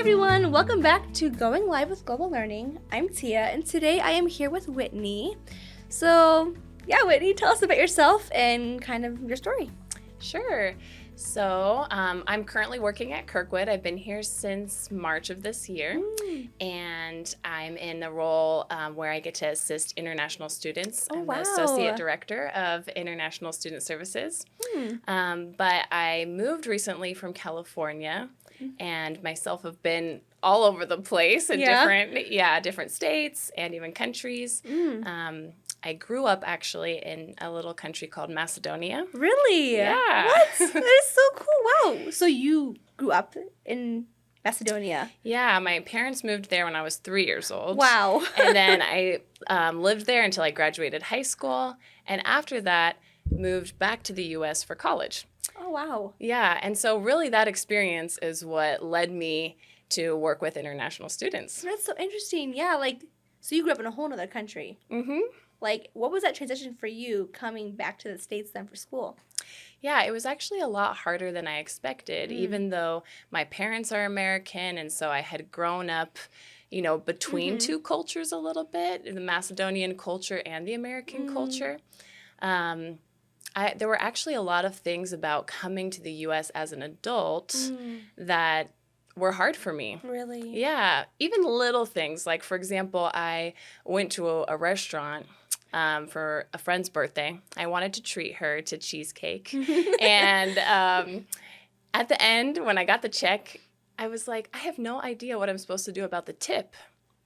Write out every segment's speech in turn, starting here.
everyone, welcome back to Going Live with Global Learning. I'm Tia, and today I am here with Whitney. So, Whitney, tell us about yourself and kind of your story. Sure. So I'm currently working at Kirkwood. I've been here since March of this year, and I'm in a role where I get to assist international students. I'm the Associate Director of International Student Services. But I moved recently from California, and myself have been all over the place in different states and even countries. I grew up actually in a little country called Macedonia. Really? Yeah. What? That is so cool. Wow. So you grew up in Macedonia? Yeah, my parents moved there when I was 3 years old. Wow. And then I lived there until I graduated high school. And after that, moved back to the U.S. for college. Oh, wow. Yeah, and so really that experience is what led me to work with international students. That's so interesting. Yeah, so you grew up in a whole other country. Mm-hmm. What was that transition for you coming back to the States then for school? Yeah, it was actually a lot harder than I expected, even though my parents are American, and so I had grown up, between two cultures a little bit, the Macedonian culture and the American culture. There were actually a lot of things about coming to the U.S. as an adult that were hard for me. Really? Yeah, even little things. Like, for example, I went to a restaurant for a friend's birthday. I wanted to treat her to cheesecake. And at the end, when I got the check, I was like, I have no idea what I'm supposed to do about the tip.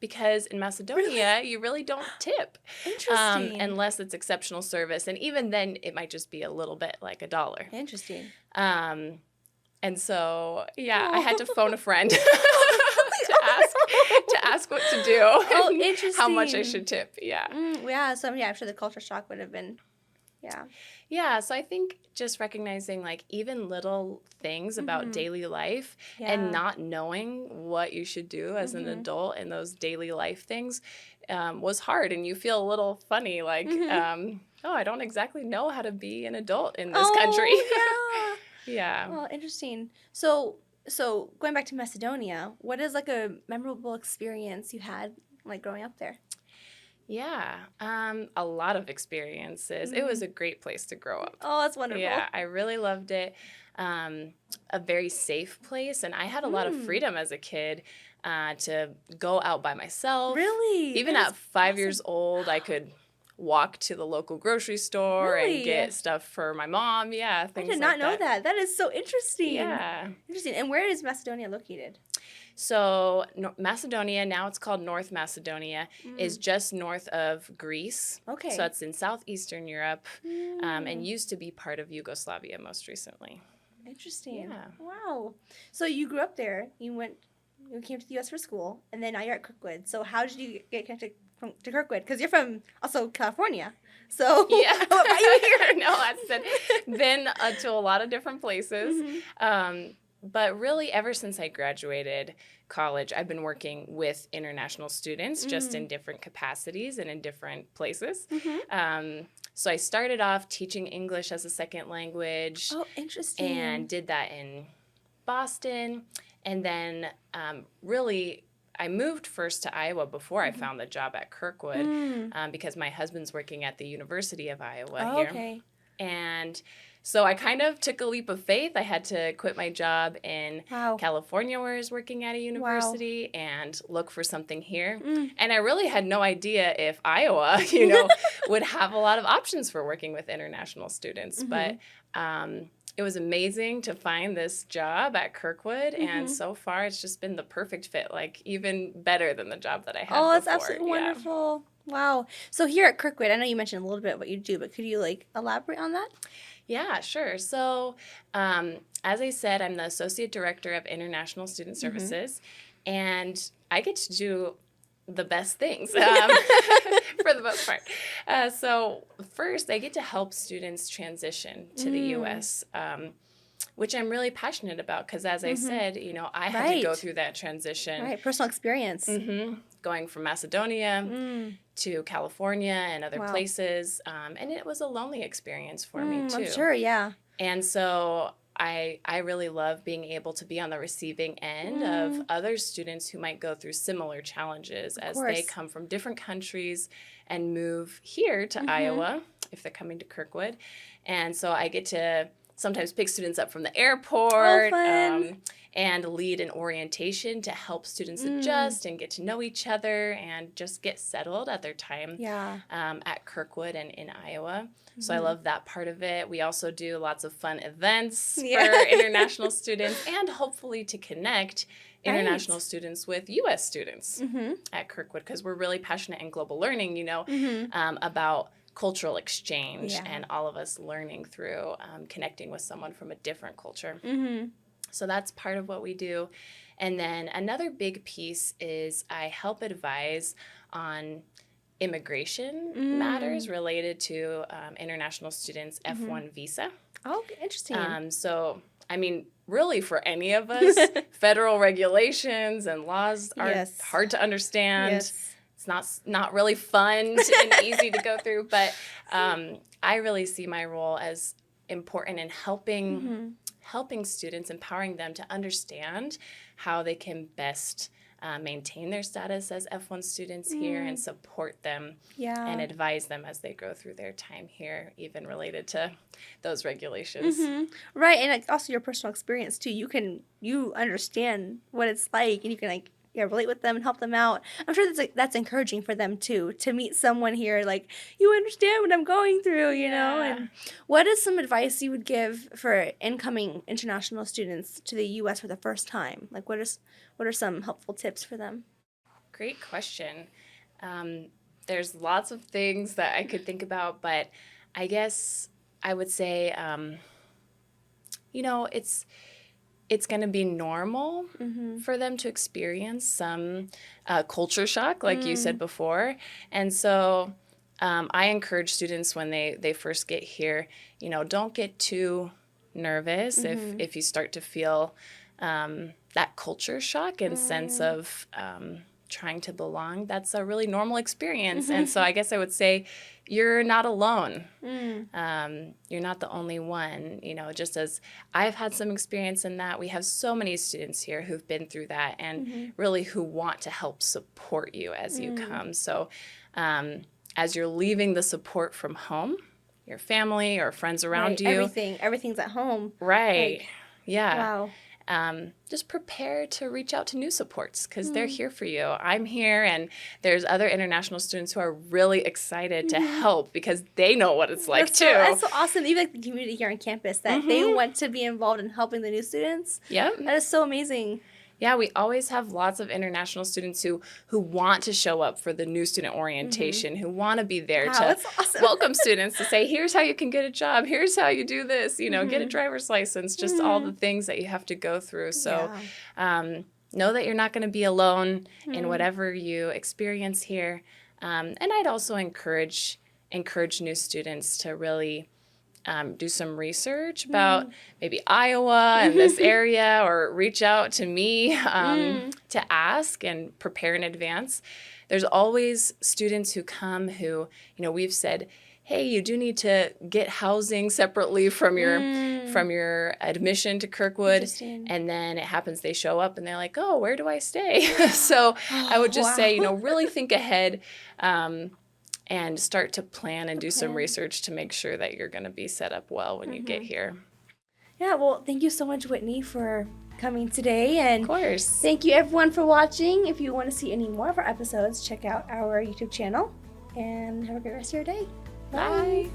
Because in Macedonia, you really don't tip. Interesting. Unless it's exceptional service. And even then, it might just be a little bit like $1. Interesting. And so, I had to phone a friend to ask what to do. Oh, interesting. How much I should tip. Yeah. I'm sure the culture shock would have been, Yeah, so I think just recognizing even little things about daily life and not knowing what you should do as an adult in those daily life things was hard. And you feel a little funny, I don't exactly know how to be an adult in this country. Yeah. Yeah. Well, interesting. So going back to Macedonia, what is a memorable experience you had growing up there? Yeah, a lot of experiences. It was a great place to grow up. Oh, that's wonderful. Yeah, I really loved it. A very safe place, and I had a lot of freedom as a kid to go out by myself. Really? Even at 5 years old, I could walk to the local grocery store and get stuff for my mom. Yeah, things like that. I did not know that. That is so interesting. Yeah. Interesting. And where is Macedonia located? So Macedonia, now it's called North Macedonia, is just north of Greece. Okay. So that's in southeastern Europe and used to be part of Yugoslavia most recently. Interesting. Yeah. Wow. So you grew up there. You came to the U.S. for school, and then now you're at Kirkwood. So how did you get connected to Kirkwood? Because you're from also California. So yeah. Why are you here? No, I've been to a lot of different places. But really, ever since I graduated college, I've been working with international students just in different capacities and in different places. So I started off teaching English as a second language. Oh, interesting. And did that in Boston. And then really, I moved first to Iowa before I found the job at Kirkwood because my husband's working at the University of Iowa here. Okay. And so I kind of took a leap of faith. I had to quit my job in California where I was working at a university and look for something here. And I really had no idea if Iowa, would have a lot of options for working with international students. But it was amazing to find this job at Kirkwood. And so far, it's just been the perfect fit, even better than the job that I had before. Oh, that's absolutely wonderful. Wow. So here at Kirkwood, I know you mentioned a little bit what you do, but could you elaborate on that? Yeah, sure. So as I said, I'm the Associate Director of International Student Services, and I get to do the best things for the most part. So first, I get to help students transition to the U.S., which I'm really passionate about because, as I said, I had to go through that transition. Right, personal experience. Going from Macedonia to California and other places. And it was a lonely experience for me, too. I'm sure, yeah. And so I really love being able to be on the receiving end of other students who might go through similar challenges as they come from different countries and move here to Iowa if they're coming to Kirkwood. And so I get to sometimes pick students up from the airport and lead an orientation to help students adjust and get to know each other and just get settled at their time at Kirkwood and in Iowa. So I love that part of it. We also do lots of fun events for international students and hopefully to connect international students with U.S. students at Kirkwood, because we're really passionate in global learning, you know, about cultural exchange and all of us learning through connecting with someone from a different culture. So that's part of what we do. And then another big piece is I help advise on immigration matters related to international students' F1 visa. Oh, interesting. So, I mean, really for any of us, federal regulations and laws are hard to understand. It's not really fun and easy to go through, but I really see my role as important in helping students, empowering them to understand how they can best maintain their status as F1 students here and support them and advise them as they go through their time here, even related to those regulations. Right, and also your personal experience too. You understand what it's like, and you can relate with them and help them out. I'm sure that's encouraging for them too, to meet someone here like, you understand what I'm going through, you know. And what is some advice you would give for incoming international students to the U.S. for the first time? Like, what are some helpful tips for them? Great question. There's lots of things that I could think about, but I guess I would say, you know, it's going to be normal for them to experience some culture shock, like you said before. And so I encourage students when they first get here, you know, don't get too nervous if you start to feel that culture shock and sense of trying to belong. That's a really normal experience. And so I guess I would say you're not alone. You're not the only one. You know, just as I've had some experience in that, we have so many students here who've been through that and really who want to help support you as you come. So as you're leaving the support from home, your family or friends around you. Everything's at home. Right. Like, wow. Just prepare to reach out to new supports because they're here for you. I'm here, and there's other international students who are really excited to help because they know what it's like too. That's so awesome. Even like the community here on campus that they want to be involved in helping the new students. Yep. That is so amazing. Yeah, we always have lots of international students who want to show up for the new student orientation, who want to be there to welcome students, to say, here's how you can get a job, here's how you do this, you know, get a driver's license, just all the things that you have to go through. So know that you're not going to be alone in whatever you experience here. And I'd also encourage new students to really do some research about maybe Iowa and this area, or reach out to me to ask and prepare in advance. There's always students who come who, you know, we've said, hey, you do need to get housing separately from your admission to Kirkwood. And then it happens they show up and they're like, oh, where do I stay? So I would just say, you know, really think ahead and start to plan and do some research to make sure that you're going to be set up well when you get here. Yeah, well, thank you so much, Whitney, for coming today. And of course. Thank you, everyone, for watching. If you want to see any more of our episodes, check out our YouTube channel. And have a great rest of your day. Bye.